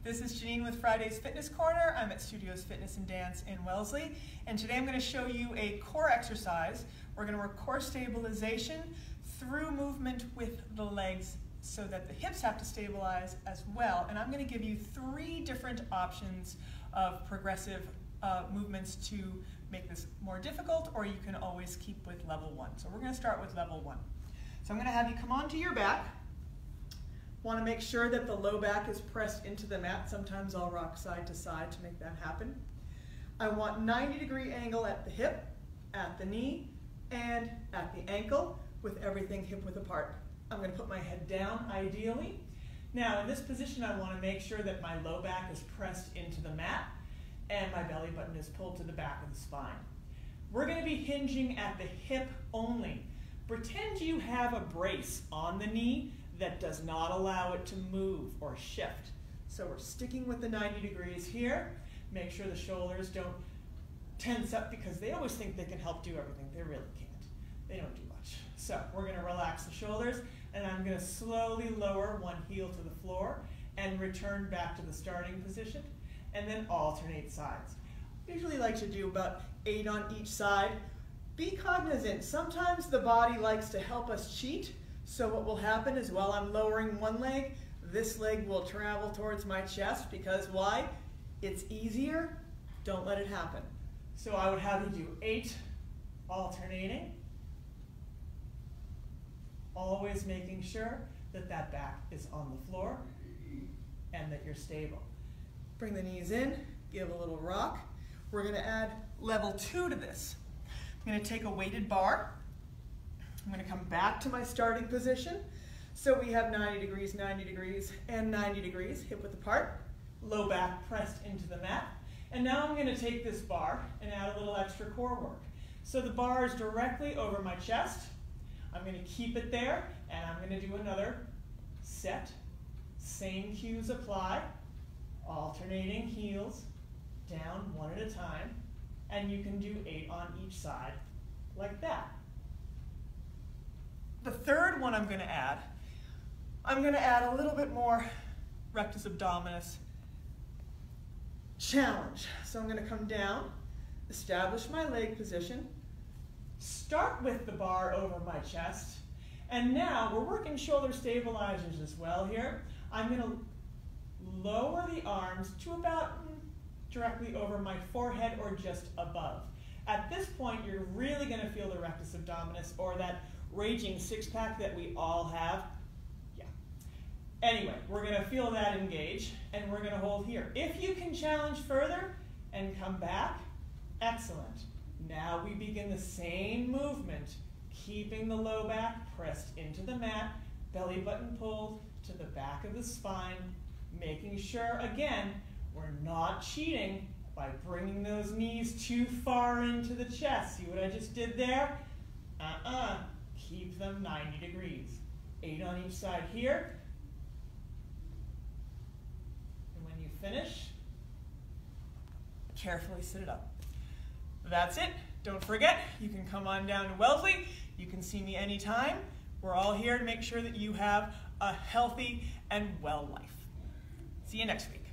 This is Jeannine with Friday's Fitness Corner. I'm at Studios Fitness and Dance in Wellesley, and today I'm going to show you a core exercise. We're going to work core stabilization through movement with the legs so that the hips have to stabilize as well. And I'm going to give you 3 different options of progressive movements to make this more difficult, or you can always keep with level 1. So we're going to start with level 1. So I'm going to have you come onto your back. Want to make sure that the low back is pressed into the mat. Sometimes I'll rock side to side to make that happen. I want 90-degree angle at the hip, at the knee, and at the ankle with everything hip width apart. I'm going to put my head down ideally. Now in this position I want to make sure that my low back is pressed into the mat and my belly button is pulled to the back of the spine. We're going to be hinging at the hip only. Pretend you have a brace on the knee that does not allow it to move or shift. So we're sticking with the 90 degrees here. Make sure the shoulders don't tense up because they always think they can help do everything. They really can't. They don't do much. So we're going to relax the shoulders, and I'm going to slowly lower one heel to the floor and return back to the starting position, and then alternate sides. Usually like to do about 8 on each side. Be cognizant, sometimes the body likes to help us cheat. So what will happen is while I'm lowering one leg, this leg will travel towards my chest because why? It's easier. Don't let it happen. So I would have you do 8 alternating, always making sure that that back is on the floor and that you're stable. Bring the knees in, give a little rock. We're going to add level 2 to this. I'm going to take a weighted bar. I'm going to come back to my starting position. So we have 90 degrees, and 90 degrees, hip width apart, low back pressed into the mat. And now I'm going to take this bar and add a little extra core work. So the bar is directly over my chest. I'm going to keep it there, and I'm going to do another set. Same cues apply, alternating heels, down one at a time, and you can do 8 on each side like that. The third one I'm going to add a little bit more rectus abdominis challenge. So I'm going to come down, establish my leg position, start with the bar over my chest, and now we're working shoulder stabilizers as well here. I'm going to lower the arms to about directly over my forehead or just above. At this point, you're really going to feel the rectus abdominis, or that raging six-pack that we all have. Yeah. Anyway, we're going to feel that engage, and we're going to hold here. If you can challenge further and come back, excellent. Now we begin the same movement, keeping the low back pressed into the mat, belly button pulled to the back of the spine, making sure, again, we're not cheating by bringing those knees too far into the chest. See what I just did there? Keep them 90 degrees. 8 on each side here. And when you finish, carefully sit it up. That's it. Don't forget, you can come on down to Wellesley. You can see me anytime. We're all here to make sure that you have a healthy and well life. See you next week.